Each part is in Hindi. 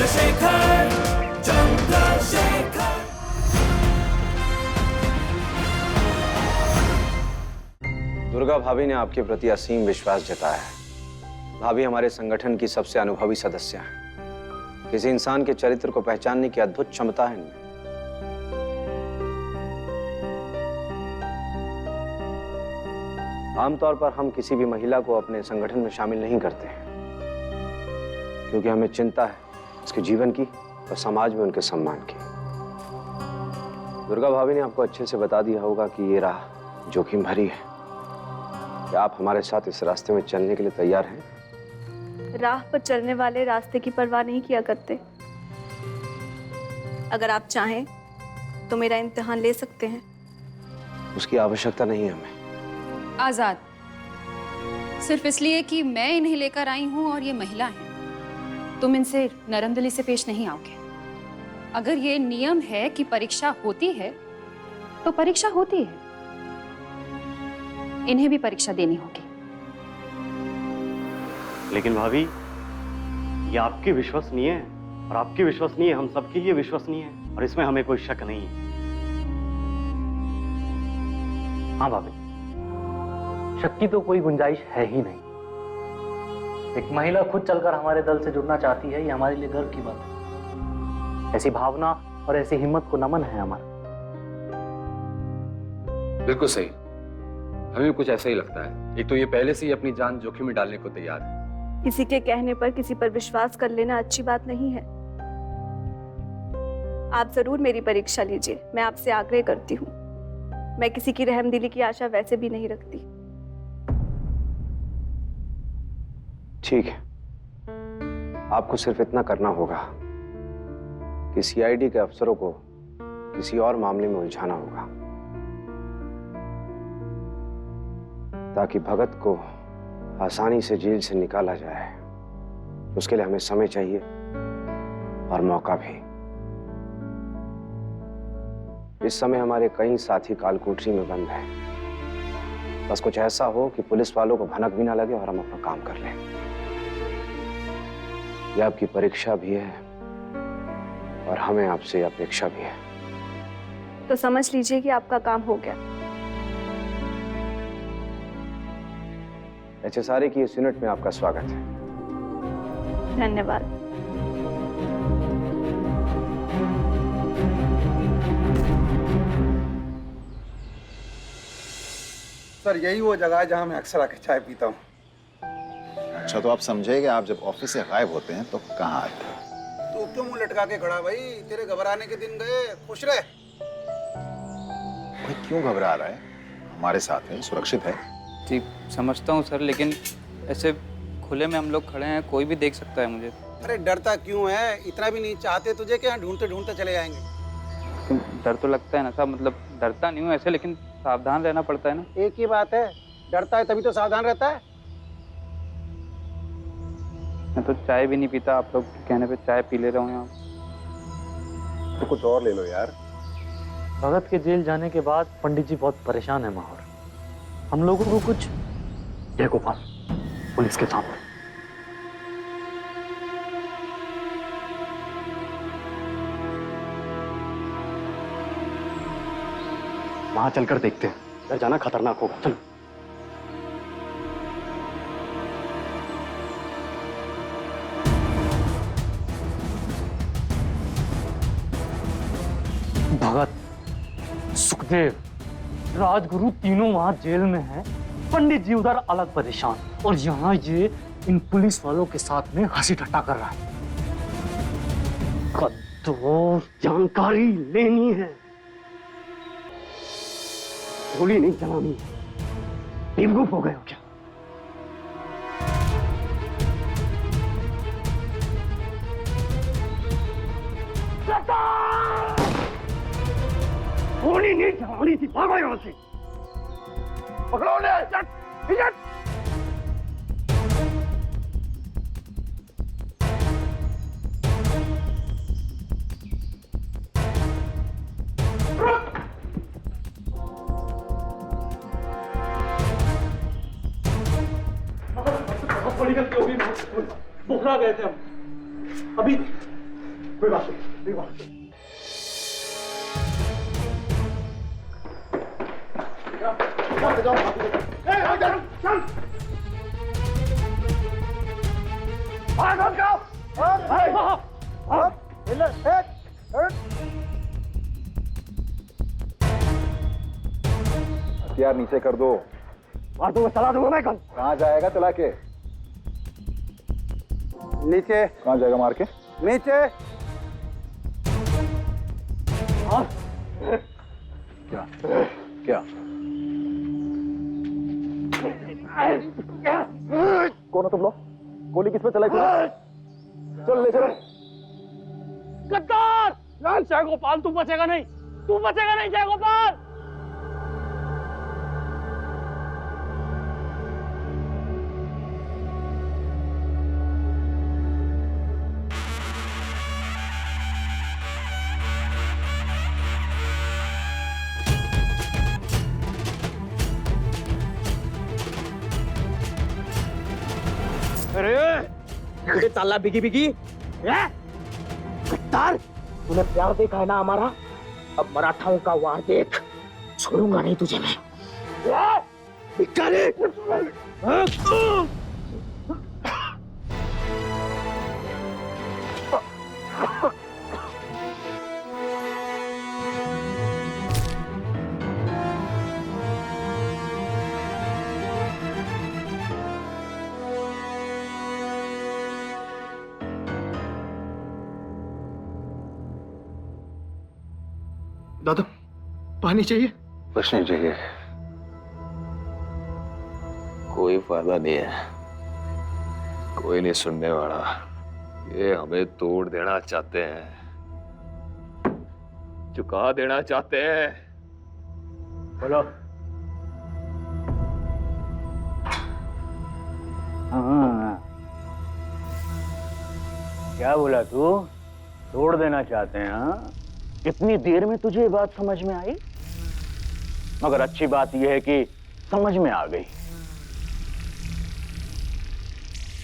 चंद्रशेखर चंद्रशेखर। दुर्गा भाभी ने आपके प्रति असीम विश्वास जताया है। भाभी हमारे संगठन की सबसे अनुभवी सदस्य हैं। किसी इंसान के चरित्र को पहचानने की अद्भुत क्षमता है इनमें। आमतौर पर हम किसी भी महिला को अपने संगठन में शामिल नहीं करते हैं, क्योंकि हमें चिंता है उसके जीवन की और समाज में उनके सम्मान की। दुर्गा भाभी ने आपको अच्छे से बता दिया होगा कि ये राह जोखिम भरी है। क्या आप हमारे साथ इस रास्ते में चलने के लिए तैयार हैं? राह पर चलने वाले रास्ते की परवाह नहीं किया करते। अगर आप चाहें तो मेरा इम्तिहान ले सकते हैं। उसकी आवश्यकता नहीं है हमें। आजाद, सिर्फ इसलिए कि मैं इन्हें लेकर आई हूं और ये महिला हैं, तुम इनसे नरम दिली से पेश नहीं आओगे। अगर ये नियम है कि परीक्षा होती है तो परीक्षा होती है, इन्हें भी परीक्षा देनी होगी। लेकिन भाभी, ये आपकी विश्वसनीय है और आपकी विश्वसनीय हम सबके लिए विश्वसनीय है और इसमें हमें कोई शक नहीं है। हाँ भाभी, शक की तो कोई गुंजाइश है ही नहीं। एक महिला खुद चलकर हमारे दल से जुड़ना चाहती है, ये हमारे लिए गर्व की बात है। ऐसी भावना और ऐसी हिम्मत को नमन है हमारा। बिल्कुल सही, हमें कुछ ऐसा ही लगता है। एक तो ये पहले से ही अपनी जान जोखिम में डालने को तैयार है। किसी के कहने पर किसी पर विश्वास कर लेना अच्छी बात नहीं है। आप जरूर मेरी परीक्षा लीजिए, मैं आपसे आग्रह करती हूँ। मैं किसी की रहमदिली की आशा वैसे भी नहीं रखती। ठीक है, आपको सिर्फ इतना करना होगा कि सीआईडी के अफसरों को किसी और मामले में उलझाना होगा, ताकि भगत को आसानी से जेल से निकाला जाए। उसके लिए हमें समय चाहिए और मौका भी। इस समय हमारे कई साथी कालकोठरी में बंद हैं। बस कुछ ऐसा हो कि पुलिस वालों को भनक भी ना लगे और हम अपना काम कर लें। यह आपकी परीक्षा भी है और हमें आपसे अपेक्षा भी है। तो समझ लीजिए कि आपका काम हो गया। HSRA की इस यूनिट में आपका स्वागत है। धन्यवाद। सर, यही वो जगह है जहां मैं अक्सर आके चाय पीता हूँ। अच्छा, तो आप समझेंगे आप जब ऑफिस से गायब होते हैं तो कहाँ आते हैं? तू क्यों मुंह लटका के खड़ा भाई? तेरे घबराने के दिन गए, खुश रहे। भाई क्यों घबरा रहा है? हमारे साथ है, सुरक्षित है। जी समझता हूँ सर, लेकिन ऐसे खुले में हम लोग खड़े हैं, कोई भी देख सकता है मुझे। अरे डरता क्यों है? इतना भी नहीं चाहते तुझे कि यहाँ ढूंढते ढूंढते चले जाएंगे। डर तो लगता है ना साहब, मतलब डरता नहीं हूँ ऐसे, लेकिन सावधान रहना पड़ता है ना। एक ही बात है, डरता है तभी तो सावधान रहता है। मैं तो चाय भी नहीं पीता, आप लोग कहने पे चाय पी ले रहा हूँ यहाँ। तो कुछ और ले लो यार। भगत के जेल जाने के बाद पंडित जी बहुत परेशान है माहौर। हम लोगों को कुछ जय गोपाल पुलिस के सामने। वहां चलकर देखते हैं, इधर जाना खतरनाक होगा। चलो। भगत, सुखदेव, राजगुरु तीनों वहां जेल में हैं। पंडित जी उधर अलग परेशान, और यहाँ ये इन पुलिस वालों के साथ में हंसी ठट्टा कर रहा है। तो जानकारी लेनी है, गोली नहीं चलानी है। बेवकूफ हो गए हो क्या? गोली नहीं चलानी थी, भागो यहां से। पकड़ो ले, चट, चट। बोखला गए थे हम। अभी कोई बात नहीं, कोई बात नहीं। हथियार नीचे कर दो। मार दूंगा, चला दूंगा मैं कल। कहाँ जाएगा चला के? नीचे। कहाँ जाएगा मार के? नीचे। क्या क्या कौन हो तुम लोग? गोली किस पे चलाई तूने? चल ले चलो। गद्दार! जय गोपाल, तू बचेगा नहीं, तू बचेगा नहीं जय गोपाल। अरे चालला बिगी बिगी? गद्दार, तूने प्यार देखा है ना हमारा, अब मराठाओं का वार देख। छोड़ूंगा नहीं तुझे मैं। भिखारी! दादा पानी चाहिए? कुछ नहीं चाहिए, कोई फायदा नहीं है, कोई नहीं सुनने वाला। ये हमें तोड़ देना चाहते हैं, चुका देना चाहते हैं। बोलो। हाँ, क्या बोला तू? तोड़ देना चाहते हैं? हाँ, इतनी देर में तुझे ये बात समझ में आई? मगर अच्छी बात यह है कि समझ में आ गई।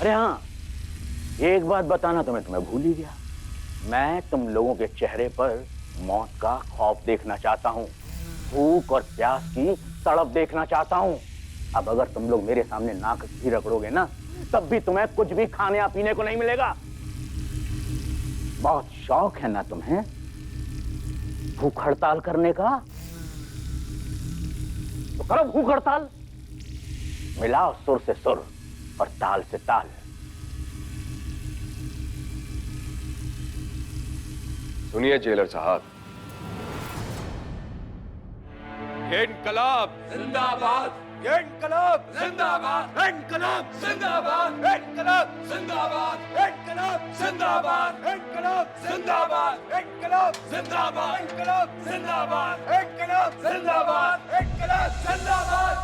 अरे हाँ, एक बात बताना तो मैं तुम्हें भूल ही गया। मैं तुम लोगों के चेहरे पर मौत का खौफ देखना चाहता हूँ, भूख और प्यास की तड़प देखना चाहता हूँ। अब अगर तुम लोग मेरे सामने नाक भी रगड़ोगे ना, तब भी तुम्हें कुछ भी खाने या पीने को नहीं मिलेगा। बहुत शौक है ना तुम्हें भूख हड़ताल करने का? तो करो भूख हड़ताल, मिलाओ सुर से सुर और ताल से ताल। सुनिए जेलर साहब, इनकलाब जिंदाबाद, इनकलाब जिंदाबाद, इनकलाब जिंदाबाद, इनकलाब जिंदाबाद, इनकलाब जिंदाबाद, इनकलाब जिंदाबाद, इनकलाब जिंदाबाद, इनकलाब जिंदाबाद, इनकलाब जिंदाबाद, इनकलाब जिंदाबाद।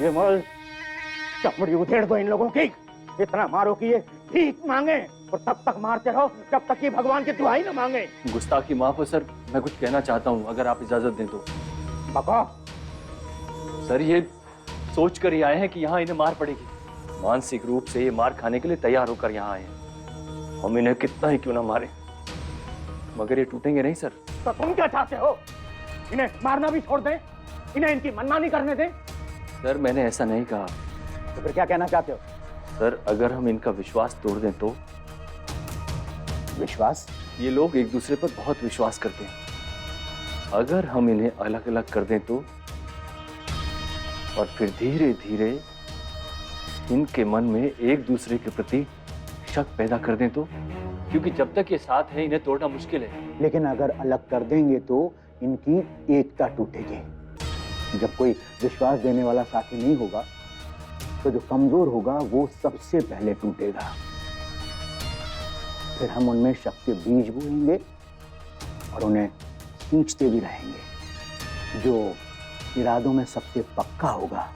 ये मल चमड़ी उधेड़ दो इन लोगों की, इतना मारो कि ये भीख मांगे, और तब तक मारते रहो जब तक ये भगवान की दुआई न मांगे। गुस्ताखी माफ हो सर, मैं कुछ कहना चाहता हूँ अगर आप इजाजत दें तो। बको। सर ये सोच कर ही आए हैं कि यहाँ इन्हें मार पड़ेगी, मानसिक रूप से ये मार खाने के लिए तैयार होकर यहाँ आए हैं। हम इन्हें कितना ही क्यों ना मारे, मगर ये टूटेंगे नहीं सर। तो तुम क्या चाहते हो? इन्हें मारना भी छोड़ दें, इन्हें इनकी मनमानी करने दें? सर मैंने ऐसा नहीं कहा। तो फिर क्या कहना चाहते हो? सर अगर हम इनका विश्वास तोड़ दें तो। विश्वास? ये लोग एक दूसरे पर बहुत विश्वास करते हैं, अगर हम इन्हें अलग अलग कर दें तो, और फिर धीरे धीरे इनके मन में एक दूसरे के प्रति शक पैदा कर दें तो, क्योंकि जब तक ये साथ है इन्हें तोड़ना मुश्किल है। लेकिन अगर अलग कर देंगे तो इनकी एकता टूटेगी। जब कोई विश्वास देने वाला साथी नहीं होगा तो जो कमजोर होगा वो सबसे पहले टूटेगा। फिर हम उनमें शक के बीज बोएंगे और उन्हें सींचते भी रहेंगे। जो इरादों में सबसे पक्का होगा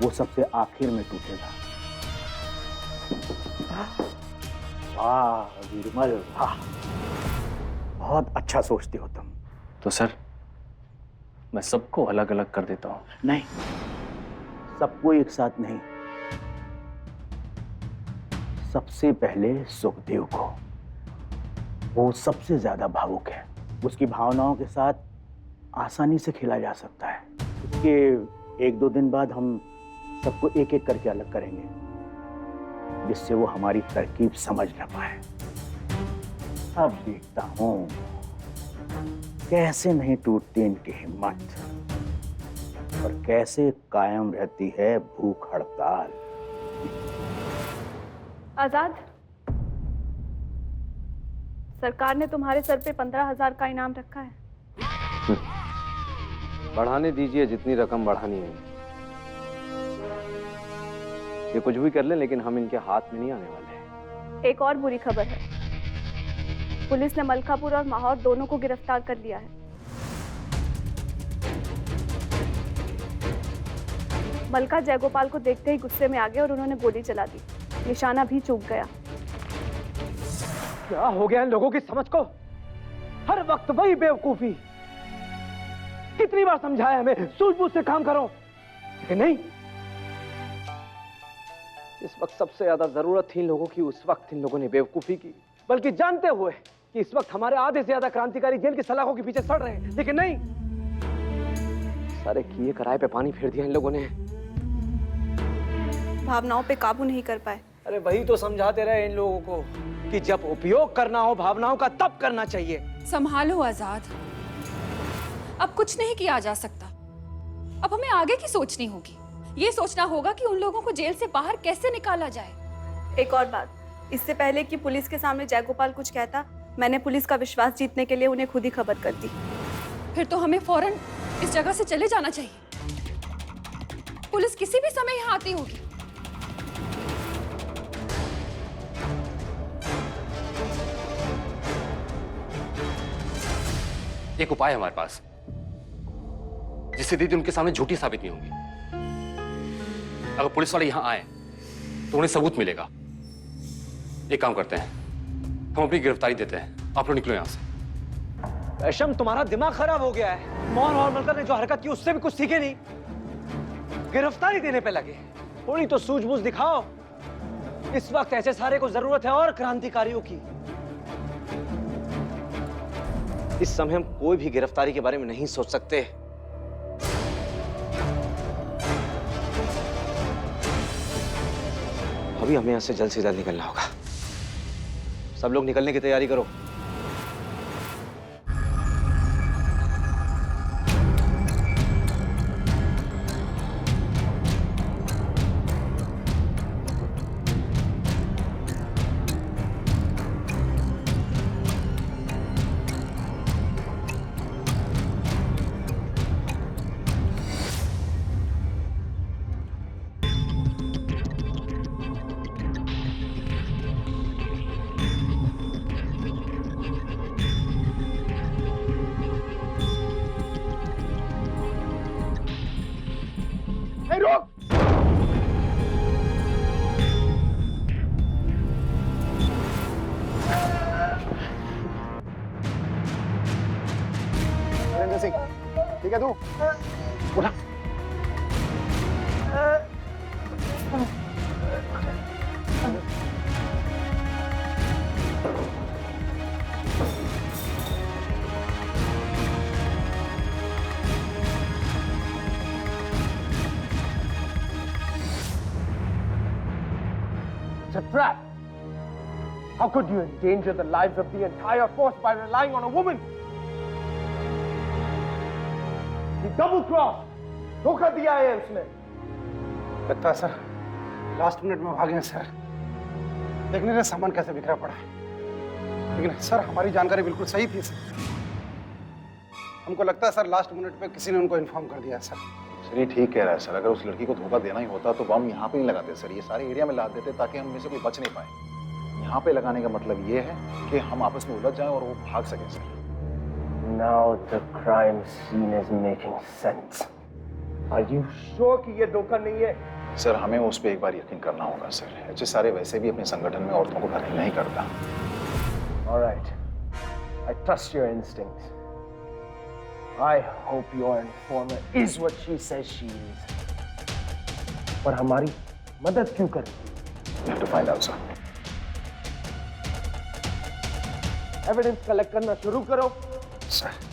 वो सबसे आखिर में टूटेगा। वाह वीरमल वाह, बहुत अच्छा सोचते हो तुम। तो सर मैं सबको अलग अलग कर देता हूँ। नहीं, सबको एक साथ नहीं, सबसे पहले सुखदेव को। वो सबसे ज्यादा भावुक है, उसकी भावनाओं के साथ आसानी से खेला जा सकता है। इसके 1-2 दिन बाद हम सबको एक एक करके अलग करेंगे, जिससे वो हमारी तरकीब समझ न पाए। अब देखता हूं कैसे नहीं टूटती इनकी हिम्मत और कैसे कायम रहती है भूख हड़ताल। आजाद, सरकार ने तुम्हारे सर पे 15,000 का इनाम रखा है। बढ़ाने दीजिए जितनी रकम बढ़ानी है। ये कुछ भी कर ले, लेकिन हम इनके हाथ में नहीं आने वाले। एक और बुरी खबर है, पुलिस ने मलकापुर और माहौर दोनों को गिरफ्तार कर लिया है। मलका जयगोपाल को देखते ही गुस्से में आ गए और उन्होंने गोली चला दी। निशाना भी चूक गया। क्या हो गया इन लोगों की समझ को? हर वक्त वही बेवकूफी। कितनी बार समझाया हमें, सूझबूझ से काम करो, लेकिन नहीं। इस वक्त सबसे ज्यादा जरूरत थी इन लोगों की, उस वक्त इन लोगों ने बेवकूफी की, बल्कि जानते हुए कि इस वक्त हमारे आधे से ज्यादा क्रांतिकारी जेल की सलाखों के पीछे सड़ रहे हैं, लेकिन नहीं। सारे किए कराए पे पानी फेर दिया इन लोगों ने। भावनाओं पे काबू नहीं कर पाए। अरे वही तो समझाते रहे इन लोगों को कि जब उपयोग करना हो भावनाओं का तब करना चाहिए। संभालो आजाद, अब कुछ नहीं किया जा सकता। अब हमें आगे की सोचनी होगी। ये सोचना होगा कि उन लोगों को जेल से बाहर कैसे निकाला जाए। एक और बात, इससे पहले कि पुलिस के सामने जयगोपाल कुछ कहता, मैंने पुलिस का विश्वास जीतने के लिए उन्हें खुद ही खबर कर दी। फिर तो हमें फौरन इस जगह से चले जाना चाहिए। पुलिस किसी भी समय यहाँ आती होगी। एक उपाय है हमारे पास, जिससे दीदी उनके सामने झूठी साबित नहीं होंगी। अगर पुलिस वाले यहां आए तो उन्हें सबूत मिलेगा। एक काम करते हैं, हम अपनी गिरफ्तारी देते हैं। आप लोग निकलो यहां से। ऐशम, तुम्हारा दिमाग खराब हो गया है। मोहन और मलका ने जो हरकत की उससे भी कुछ सीखे नहीं, गिरफ्तारी देने पे लगे। थोड़ी तो सूझबूझ दिखाओ। इस वक्त ऐसे सारे को जरूरत है और क्रांतिकारियों की। इस समय हम कोई भी गिरफ्तारी के बारे में नहीं सोच सकते। अभी हमें यहां से जल्द से जल्द निकलना होगा। सब लोग निकलने की तैयारी करो। ठीक है तू उठा। It's a trap. How could you endanger the lives of the entire force by relying on a woman? He double crossed. धोखा दिया है उसने। लगता है सर लास्ट मिनट में भागे हैं सर। देखने से सामान कैसे बिखरा पड़ा है। लेकिन सर हमारी जानकारी बिल्कुल सही थी सर। हमको लगता है सर लास्ट मिनट पे किसी ने उनको इन्फॉर्म कर दिया है सर। सर ये ठीक कह रहा है सर। अगर उस लड़की को धोखा देना ही होता तो बम यहाँ पे नहीं लगाते सर, ये सारे एरिया में लगा देते ताकि हम में से कोई बच नहीं पाए। यहाँ पे लगाने का मतलब ये है कि हम आपस में उलझ जाएं और वो भाग सकें sir. Now the crime scene is making sense. Are you sure कि ये धोखा नहीं है? सर हमें उस पर एक बार यकीन करना होगा सर। HSRA वैसे भी अपने संगठन में औरतों को भर्ती नहीं करता। All right. I trust your instincts. I hope your informer is what she says she is. पर हमारी मदद क्यों कर? You have to find out, sir. Evidence collect करना शुरू करो। सर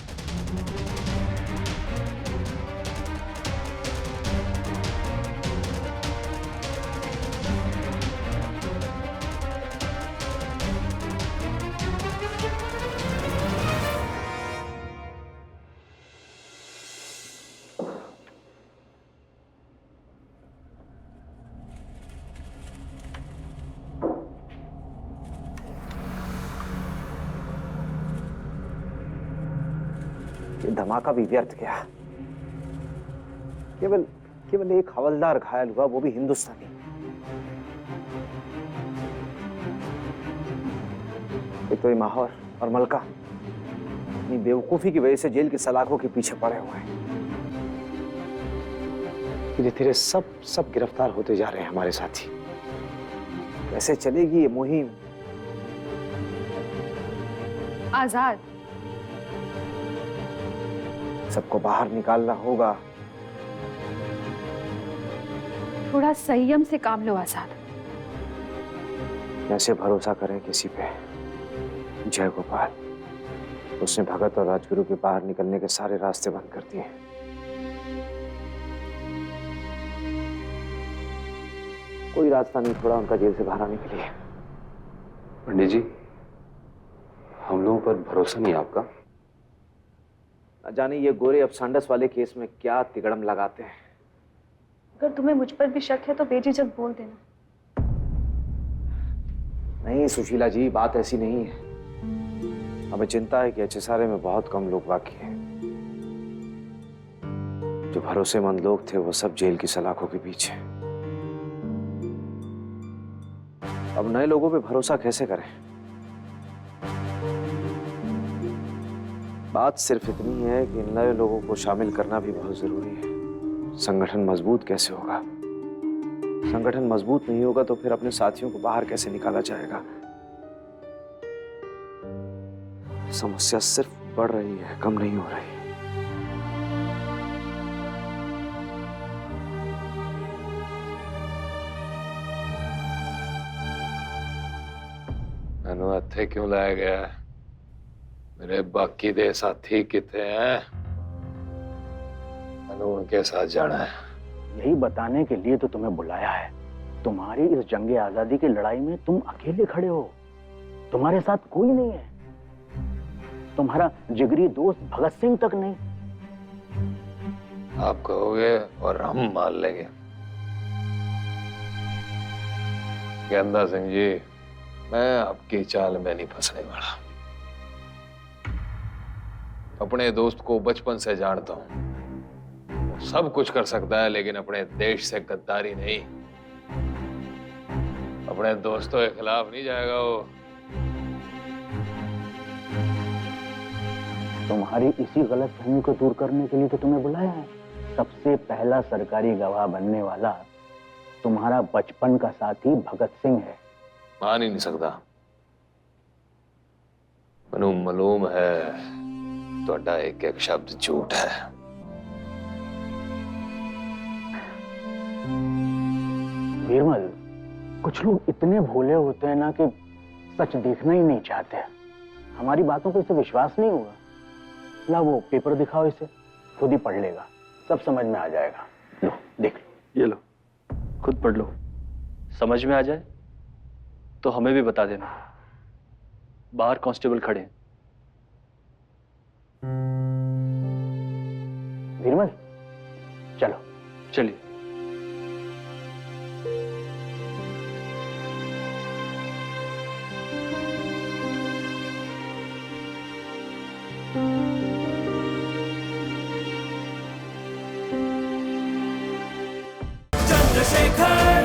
ये धमाका भी व्यर्थ गया। केवल केवल एक हवलदार घायल हुआ, वो भी हिंदुस्तानी। एक तो ये माहौर और मलका अपनी बेवकूफी की वजह से जेल की सलाखों के पीछे पड़े हुए हैं। धीरे धीरे सब गिरफ्तार होते जा रहे हैं हमारे साथी। कैसे चलेगी ये मुहिम? आजाद, सबको बाहर निकालना होगा। थोड़ा संयम से काम लो आजाद। कैसे भरोसा करें किसी पे? जय गोपाल, उसने भगत और राजगुरु के बाहर निकलने के सारे रास्ते बंद कर दिए। कोई रास्ता नहीं छोड़ा उनका जेल से बाहर आने के लिए। पंडित जी, हम लोगों पर भरोसा नहीं आपका? न जाने ये गोरे अब सांडस वाले केस में क्या तिगड़म लगाते हैं। अगर तुम्हें मुझ पर भी शक है तो बेझिझक बोल देना। नहीं सुशीला जी, बात ऐसी नहीं है। हमें चिंता है कि HSRA में बहुत कम लोग बाकी हैं। जो भरोसेमंद लोग थे वो सब जेल की सलाखों के पीछे। अब नए लोगों पे भरोसा कैसे करें? बात सिर्फ इतनी है कि नए लोगों को शामिल करना भी बहुत जरूरी है। संगठन मजबूत कैसे होगा? संगठन मजबूत नहीं होगा तो फिर अपने साथियों को बाहर कैसे निकाला जाएगा? समस्या सिर्फ बढ़ रही है, कम नहीं हो रही। मैनू इत्थे क्यों लाया गया है? मेरे बाकी दे साथी कितने हैं? मैंने उनके साथ जाना है। यही बताने के लिए तो तुम्हें बुलाया है। तुम्हारी इस जंगे आजादी की लड़ाई में तुम अकेले खड़े हो, तुम्हारे साथ कोई नहीं है। तुम्हारा जिगरी दोस्त भगत सिंह तक नहीं। आप कहोगे और हम मान लेंगे। गेंदा सिंह जी, मैं आपकी चाल में नहीं फंसने वाला। अपने दोस्त को बचपन से जानता हूं। वो सब कुछ कर सकता है लेकिन अपने देश से गद्दारी नहीं। अपने दोस्तों के खिलाफ नहीं जाएगा वो। तुम्हारी इसी गलतफहमी को दूर करने के लिए तो तुम्हें बुलाया है। सबसे पहला सरकारी गवाह बनने वाला तुम्हारा बचपन का साथी भगत सिंह है। मान ही नहीं सकता। मनु मालूम है ਤੁਹਾਡਾ एक एक शब्द झूठ है। बीरबल, कुछ लोग इतने भोले होते हैं ना कि सच देखना ही नहीं चाहते। हमारी बातों को इसे विश्वास नहीं होगा। ला वो पेपर दिखाओ इसे, खुद ही पढ़ लेगा, सब समझ में आ जाएगा। लो देख लो। ये लो, खुद पढ़ लो। समझ में आ जाए तो हमें भी बता देना। बाहर कांस्टेबल खड़े हैं। बीरबल, चलो। चलिए। चंद्रशेखर